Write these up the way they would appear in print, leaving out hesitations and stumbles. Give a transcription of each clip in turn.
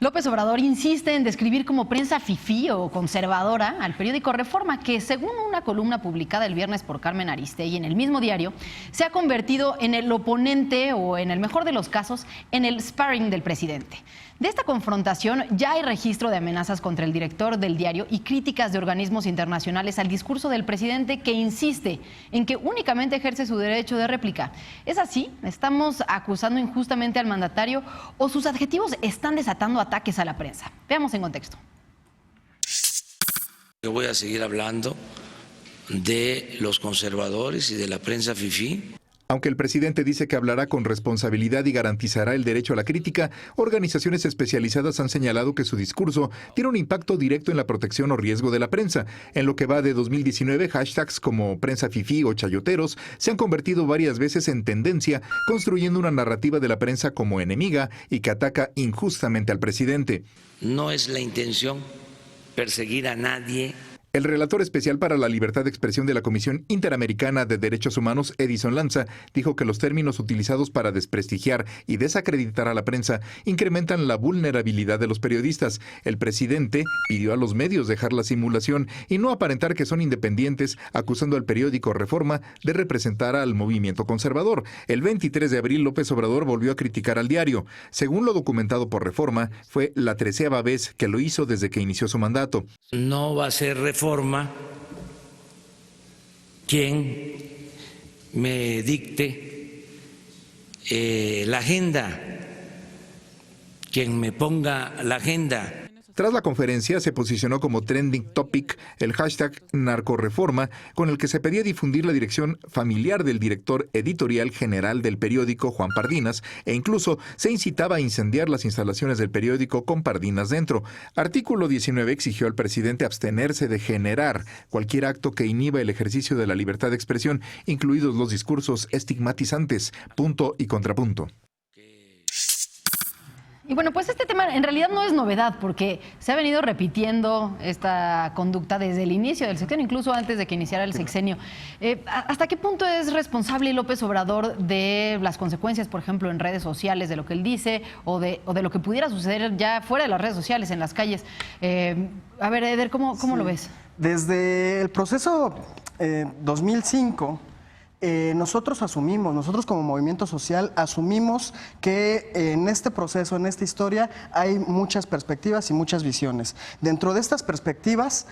López Obrador insiste en describir como prensa fifí o conservadora al periódico Reforma, que según una columna publicada el viernes por Carmen Aristegui en el mismo diario, se ha convertido en el oponente o, en el mejor de los casos, en el sparring del presidente. De esta confrontación ya hay registro de amenazas contra el director del diario y críticas de organismos internacionales al discurso del presidente, que insiste en que únicamente ejerce su derecho de réplica. ¿Es así? ¿Estamos acusando injustamente al mandatario o sus adjetivos están desatando ataques a la prensa? Veamos en contexto. Yo voy a seguir hablando de los conservadores y de la prensa fifí. Aunque el presidente dice que hablará con responsabilidad y garantizará el derecho a la crítica, organizaciones especializadas han señalado que su discurso tiene un impacto directo en la protección o riesgo de la prensa. En lo que va de 2019, hashtags como prensa fifí o chayoteros se han convertido varias veces en tendencia, construyendo una narrativa de la prensa como enemiga y que ataca injustamente al presidente. No es la intención perseguir a nadie. El relator especial para la libertad de expresión de la Comisión Interamericana de Derechos Humanos, Edison Lanza, dijo que los términos utilizados para desprestigiar y desacreditar a la prensa incrementan la vulnerabilidad de los periodistas. El presidente pidió a los medios dejar la simulación y no aparentar que son independientes, acusando al periódico Reforma de representar al movimiento conservador. El 23 de abril, López Obrador volvió a criticar al diario. Según lo documentado por Reforma, fue la 13ª vez que lo hizo desde que inició su mandato. No va a ser Reforma quien me dicte la agenda, quien me ponga la agenda. Tras la conferencia se posicionó como trending topic el hashtag narcoreforma, con el que se pedía difundir la dirección familiar del director editorial general del periódico, Juan Pardinas, e incluso se incitaba a incendiar las instalaciones del periódico con Pardinas dentro. Artículo 19 exigió al presidente abstenerse de generar cualquier acto que inhiba el ejercicio de la libertad de expresión, incluidos los discursos estigmatizantes, punto y contrapunto. Y bueno, pues este tema en realidad no es novedad, porque se ha venido repitiendo esta conducta desde el inicio del sexenio, incluso antes de que iniciara el sexenio. ¿Hasta qué punto es responsable López Obrador de las consecuencias, por ejemplo, en redes sociales, de lo que él dice o de lo que pudiera suceder ya fuera de las redes sociales, en las calles? A ver, Eder, ¿cómo lo ves? Desde el proceso 2005... nosotros como movimiento social, asumimos que en este proceso, en esta historia, hay muchas perspectivas y muchas visiones. Dentro de estas perspectivas,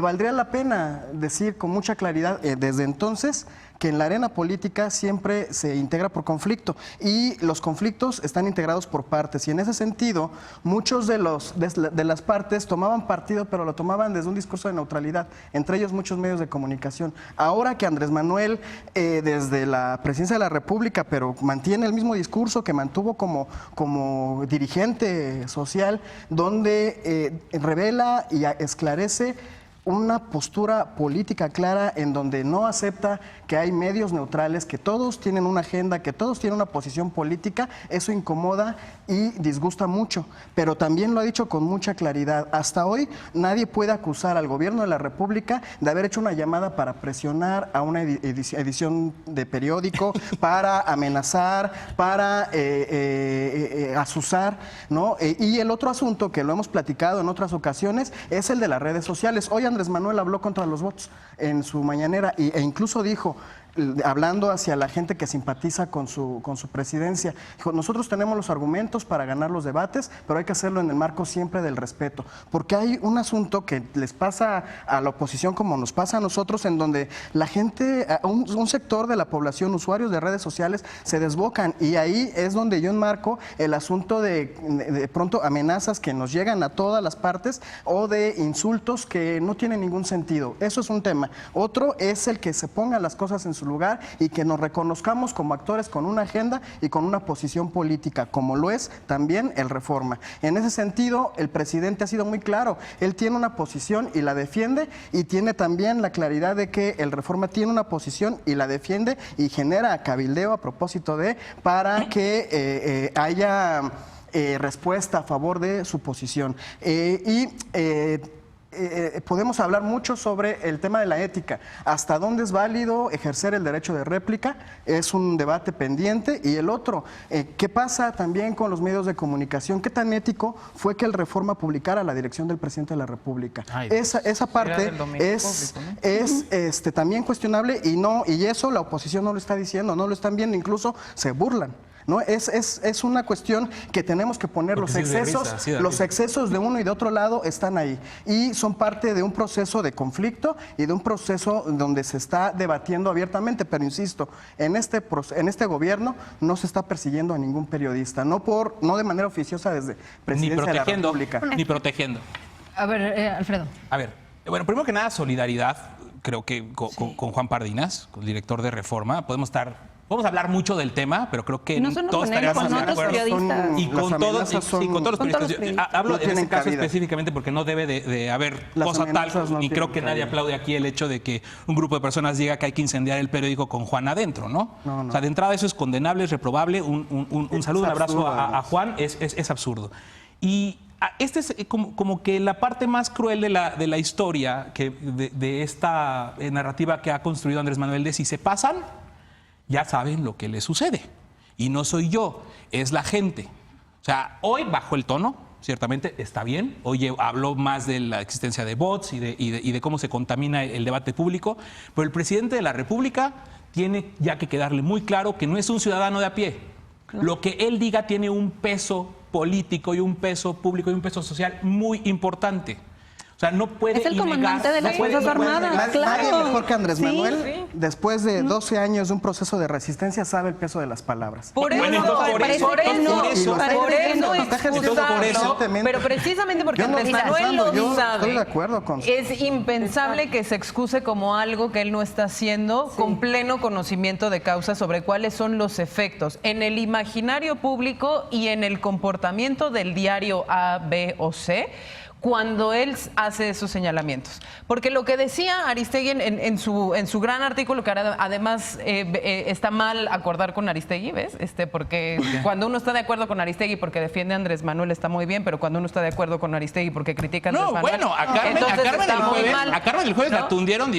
valdría la pena decir con mucha claridad desde entonces que en la arena política siempre se integra por conflicto y los conflictos están integrados por partes, y en ese sentido muchos de las partes tomaban partido, pero lo tomaban desde un discurso de neutralidad, entre ellos muchos medios de comunicación. Ahora que Andrés Manuel desde la presidencia de la República, pero mantiene el mismo discurso que mantuvo como dirigente social, donde revela y esclarece una postura política clara en donde no acepta que hay medios neutrales, que todos tienen una agenda, que todos tienen una posición política. Eso incomoda y disgusta mucho, pero también lo ha dicho con mucha claridad. Hasta hoy nadie puede acusar al gobierno de la República de haber hecho una llamada para presionar a una edición de periódico, para amenazar, para azuzar, ¿no? Y el otro asunto que lo hemos platicado en otras ocasiones es el de las redes sociales. Hoy Andrés Manuel habló contra los bots en su mañanera e incluso dijo, hablando hacia la gente que simpatiza con su presidencia, dijo: nosotros tenemos los argumentos para ganar los debates, pero hay que hacerlo en el marco siempre del respeto, porque hay un asunto que les pasa a la oposición como nos pasa a nosotros, en donde la gente, un sector de la población, usuarios de redes sociales, se desbocan, y ahí es donde yo enmarco el asunto de pronto amenazas que nos llegan a todas las partes o de insultos que no tienen ningún sentido. Eso es un tema. Otro es el que se pongan las cosas en su lugar y que nos reconozcamos como actores con una agenda y con una posición política, como lo es también el Reforma. En ese sentido, el presidente ha sido muy claro. Él tiene una posición y la defiende, y tiene también la claridad de que el Reforma tiene una posición y la defiende, y genera cabildeo a propósito para que haya respuesta a favor de su posición. podemos hablar mucho sobre el tema de la ética. ¿Hasta dónde es válido ejercer el derecho de réplica? Es un debate pendiente. Y el otro, ¿qué pasa también con los medios de comunicación? ¿Qué tan ético fue que el Reforma publicara la dirección del presidente de la República? Esa parte es, público, ¿no? También cuestionable y eso la oposición no lo está diciendo, no lo están viendo, incluso se burlan. ¿No? Es una cuestión que tenemos que poner. Los excesos de uno y de otro lado están ahí y son parte de un proceso de conflicto y de un proceso donde se está debatiendo abiertamente, pero insisto, en este gobierno no se está persiguiendo a ningún periodista, no de manera oficiosa desde Presidencia de la República. Ni protegiendo. A ver, Alfredo. A ver, bueno, primero que nada, solidaridad, creo que con Juan Pardinas, con el director de Reforma, podemos hablar mucho del tema, pero creo que no solo todos con él, estaríamos con de otros acuerdo. periodistas. Y con todos los periodistas. Hablo No en ese caso cabida. específicamente porque no debe de haber Las cosa tal, amenazas no y creo tienen que nadie cabida. aplaude aquí el hecho de que un grupo de personas diga que hay que incendiar el periódico con Juan adentro, ¿no? No. O sea, de entrada eso es condenable, es reprobable. Un saludo, un abrazo a Juan, es absurdo. Y este es como que la parte más cruel de la historia de esta narrativa que ha construido Andrés Manuel, de si se pasan, ya saben lo que les sucede. Y no soy yo, es la gente. O sea, hoy bajo el tono, ciertamente está bien. Hoy habló más de la existencia de bots y de cómo se contamina el debate público. Pero el presidente de la República tiene ya que quedarle muy claro que no es un ciudadano de a pie. Claro. Lo que él diga tiene un peso político y un peso público y un peso social muy importante. O sea, no puede. Es el comandante de las Fuerzas Armadas, claro. Nadie mejor que Andrés Manuel, después de 12 años de un proceso de resistencia, sabe el peso de las palabras. Por eso, pero precisamente porque Andrés Manuel lo sabe, estoy de acuerdo con es impensable que se excuse como algo que él no está haciendo con pleno conocimiento de causa sobre cuáles son los efectos en el imaginario público y en el comportamiento del diario A, B o C cuando él hace esos señalamientos. Porque lo que decía Aristegui en su gran artículo, que además está mal acordar con Aristegui, ¿ves? Porque cuando uno está de acuerdo con Aristegui porque defiende a Andrés Manuel está muy bien, pero cuando uno está de acuerdo con Aristegui porque critica a Andrés Manuel... No, bueno, a Carmen el jueves la tundieron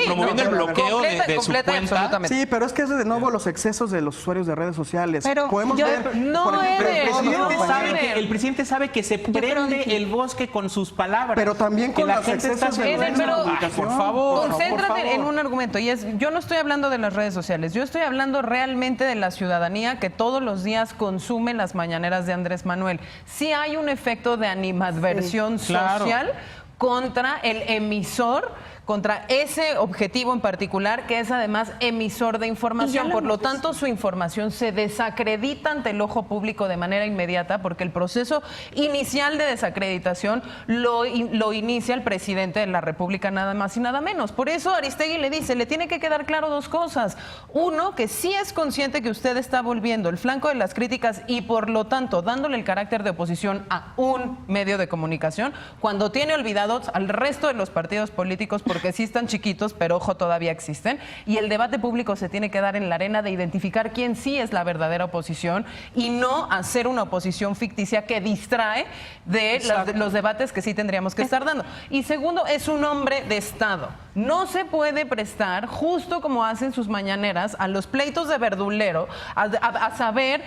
promoviendo el bloqueo de su cuenta. Sí, pero es que es de nuevo los excesos de los usuarios de redes sociales. Pero podemos ver... No, el presidente sabe que se prende el bosque con sus palabras. Pero también con la los gente excesos de está comunicación. por favor. Concéntrate en un argumento y es, yo no estoy hablando de las redes sociales, yo estoy hablando realmente de la ciudadanía que todos los días consume las mañaneras de Andrés Manuel. Sí hay un efecto de animadversión social contra el emisor, contra ese objetivo en particular, que es además emisor de información. Por lo tanto, su información se desacredita ante el ojo público de manera inmediata, porque el proceso inicial de desacreditación lo inicia el presidente de la República, nada más y nada menos. Por eso Aristegui le dice, le tiene que quedar claro dos cosas. Uno, que sí es consciente que usted está volviendo el flanco de las críticas y, por lo tanto, dándole el carácter de oposición a un medio de comunicación, cuando tiene olvidados al resto de los partidos políticos, porque sí están chiquitos, pero ojo, todavía existen, y el debate público se tiene que dar en la arena de identificar quién sí es la verdadera oposición y no hacer una oposición ficticia que distrae de los debates que sí tendríamos que estar dando. Y segundo, es un hombre de Estado. No se puede prestar, justo como hacen sus mañaneras, a los pleitos de verdulero, a saber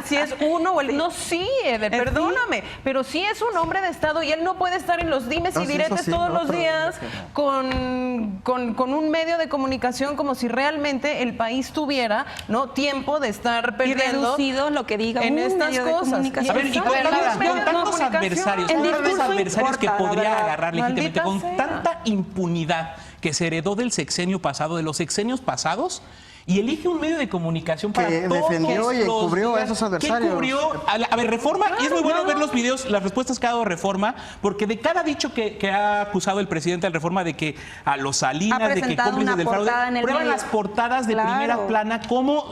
si es uno o el... No, sí, Eder, perdóname, pero sí es un hombre de Estado y él no puede estar en los dimes y diretes todos los días con un medio de comunicación como si realmente el país tuviera tiempo de estar perdiendo y reducido lo que diga en un estas medio de cosas. comunicación. A ver, y con tantos adversarios que podría agarrar legítimamente, con tanta impunidad que se heredó del sexenio pasado, de los sexenios pasados, y elige un medio de comunicación para que todos defendió y los encubrió días. a esos adversarios. ¿Qué cubrió? A ver, Reforma, y es muy bueno ver los videos, las respuestas que ha dado Reforma, porque de cada dicho que ha acusado el presidente de Reforma, de que a los Salinas, de que cómplices del fraude, prueban las portadas de primera plana, como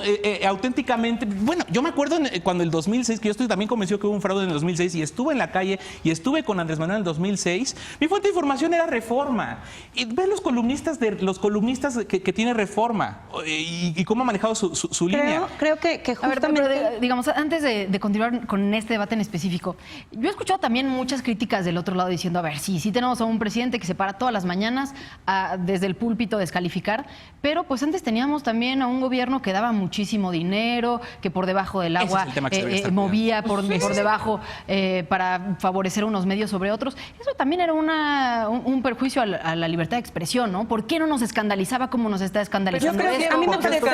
auténticamente... Bueno, yo me acuerdo cuando el 2006, que yo estoy también convencido que hubo un fraude en el 2006, y estuve en la calle, y estuve con Andrés Manuel en el 2006, mi fuente de información era Reforma. Y ves los columnistas que tiene Reforma, y y cómo ha manejado su línea. Creo que A ver, justamente... pero, digamos, antes de continuar con este debate en específico, yo he escuchado también muchas críticas del otro lado diciendo, a ver, sí tenemos a un presidente que se para todas las mañanas desde el púlpito a descalificar, pero pues antes teníamos también a un gobierno que daba muchísimo dinero, que por debajo del agua movía por debajo para favorecer unos medios sobre otros. Eso también era un perjuicio a la libertad de expresión, ¿no? ¿Por qué no nos escandalizaba como nos está escandalizando? Yo creo que a mí me parece...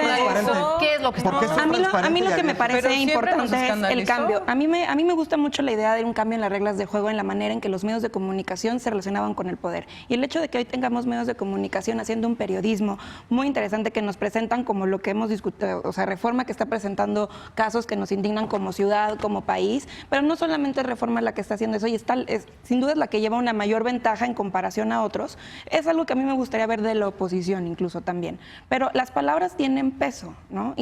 ¿Qué es lo que A mí lo que me parece importante es el cambio. A mí me gusta mucho la idea de un cambio en las reglas de juego, en la manera en que los medios de comunicación se relacionaban con el poder. Y el hecho de que hoy tengamos medios de comunicación haciendo un periodismo muy interesante que nos presentan como lo que hemos discutido, o sea, Reforma que está presentando casos que nos indignan como ciudad, como país, pero no solamente Reforma la que está haciendo eso, y sin duda es la que lleva una mayor ventaja en comparación a otros. Es algo que a mí me gustaría ver de la oposición incluso también. Pero las palabras tienen peso, ¿no?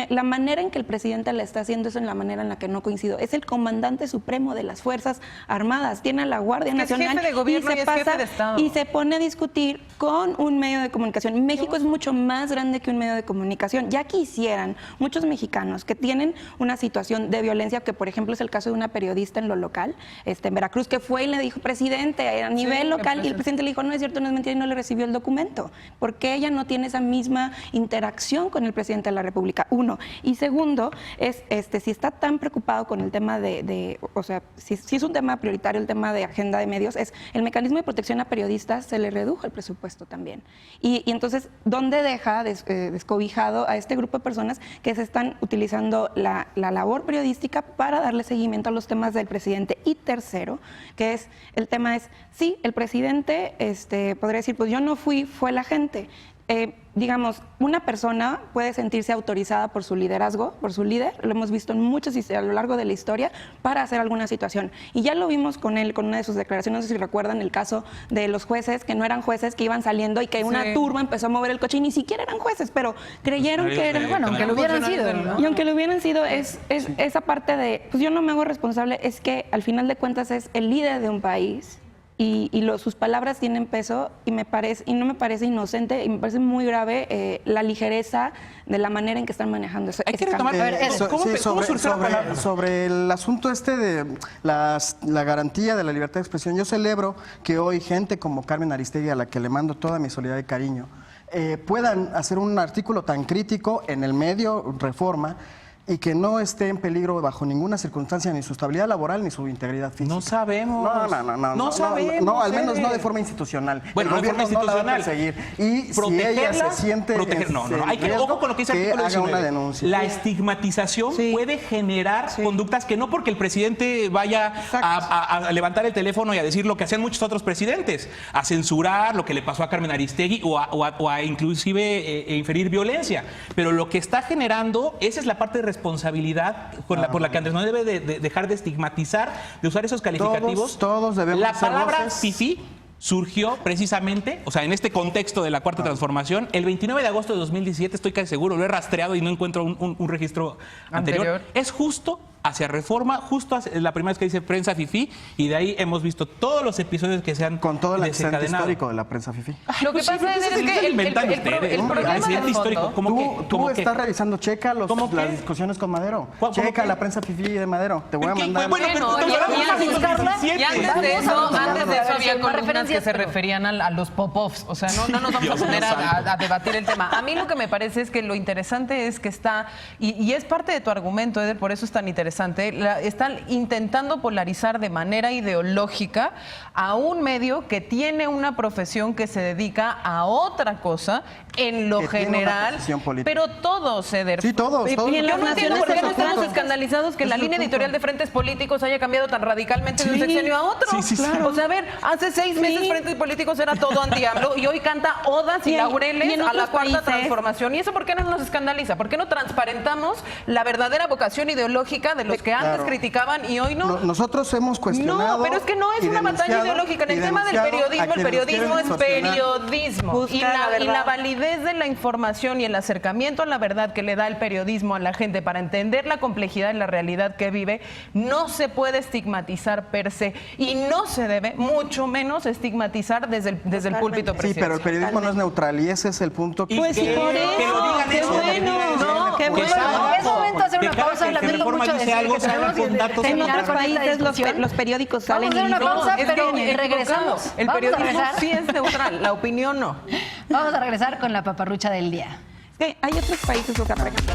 La manera en que el presidente la está haciendo es en la manera en la que no coincido. Es el comandante supremo de las Fuerzas Armadas, tiene a la Guardia Nacional, es jefe de gobierno y es jefe de Estado. Y se pone a discutir con un medio de comunicación. México es mucho más grande que un medio de comunicación. Ya quisieran muchos mexicanos que tienen una situación de violencia, que por ejemplo es el caso de una periodista en lo local, en Veracruz, que fue y le dijo, presidente, a nivel local, y el presidente le dijo, no es cierto, no es mentira, y no le recibió el documento. Porque ella no tiene esa misma interacción con el presidente de la República, uno. Y segundo, si está tan preocupado con el tema o sea, si es un tema prioritario, el tema de agenda de medios, es el mecanismo de protección a periodistas, se le redujo el presupuesto también. Y entonces, ¿dónde deja descobijado a este grupo de personas que se están utilizando la labor periodística para darle seguimiento a los temas del presidente? Y tercero, que es, el tema es, sí, el presidente podría decir, pues yo no fui, fue la gente. Digamos, una persona puede sentirse autorizada por su liderazgo, por su líder, lo hemos visto en muchos a lo largo de la historia, para hacer alguna situación. Y ya lo vimos con él, con una de sus declaraciones, no sé si recuerdan el caso de los jueces, que no eran jueces, que iban saliendo y que una turba empezó a mover el coche y ni siquiera eran jueces, pero creyeron que eran... Bueno, aunque lo hubieran sido, ¿no? Y aunque lo hubieran sido, es esa parte de, pues yo no me hago responsable, es que al final de cuentas es el líder de un país. Sus palabras tienen peso y no me parece inocente y me parece muy grave la ligereza de la manera en que están manejando ese cambio. Sobre el asunto de la garantía de la libertad de expresión, yo celebro que hoy gente como Carmen Aristegui, a la que le mando toda mi solidaridad y cariño, puedan hacer un artículo tan crítico en el medio Reforma y que no esté en peligro bajo ninguna circunstancia ni su estabilidad laboral ni su integridad física. No sabemos. No sabemos. No, al menos no de forma institucional. Bueno, el gobierno no la va a perseguir. Y si ella se siente hay que ojo con lo que dice el artículo 19. Haga una denuncia. La estigmatización puede generar conductas que no porque el presidente vaya a levantar el teléfono y a decir lo que hacían muchos otros presidentes, a censurar lo que le pasó a Carmen Aristegui o a inclusive inferir violencia. Pero lo que está generando, esa es la parte de responsabilidad por la que Andrés Manuel debe de dejar de estigmatizar, de usar esos calificativos. Todos debemos La ser palabra voces. fifí surgió precisamente, o sea, en este contexto de la Cuarta Transformación, el 29 de agosto de 2017, estoy casi seguro, lo he rastreado y no encuentro un registro anterior. Es justo hacia Reforma, justo hacia la primera vez que dice prensa fifí, y de ahí hemos visto todos los episodios que se han con todo el antecedente desencadenado. histórico de la prensa fifí. Lo que pasa es que el problema de histórico, tú estás revisando, checa las discusiones con Madero. Checa la prensa fifí de Madero. Te voy a mandar. Y antes de eso había columnas que se referían a los pop-offs. O sea, no nos vamos a poner a debatir el tema. A mí lo que me parece es que lo interesante es que está, y es parte de tu argumento, Eder, por eso es tan interesante, están intentando polarizar de manera ideológica a un medio que tiene una profesión que se dedica a otra cosa en lo general, pero todos, Eder. Sí, todos. Yo no entiendo por qué no estamos escandalizados que la línea editorial de Frentes Políticos haya cambiado tan radicalmente de un sexenio a otro. Claro. O sea, a ver, hace 6 meses Frentes Políticos era todo anti-AMLO y hoy canta odas y laureles a la Cuarta Transformación. ¿Y eso por qué no nos escandaliza? ¿Por qué no transparentamos la verdadera vocación ideológica de de los que antes criticaban y hoy no. Nosotros hemos cuestionado. No, pero es que no es una batalla ideológica. En el tema del periodismo, el periodismo es periodismo. Y la validez de la información y el acercamiento a la verdad que le da el periodismo a la gente para entender la complejidad y la realidad que vive, no se puede estigmatizar per se. Y no se debe, mucho menos, estigmatizar desde el púlpito presidencial. Sí, pero el periodismo no es neutral y ese es el punto que... Pues sí, por eso. Qué bueno. Qué bueno. Es momento de hacer una pausa. Lamento mucho decir que en otros países los periódicos salen y una pausa, pero regresamos. El periodismo sí es neutral, la opinión no. Vamos a regresar con la paparrucha del día. Hay otros países, o sea, por ejemplo,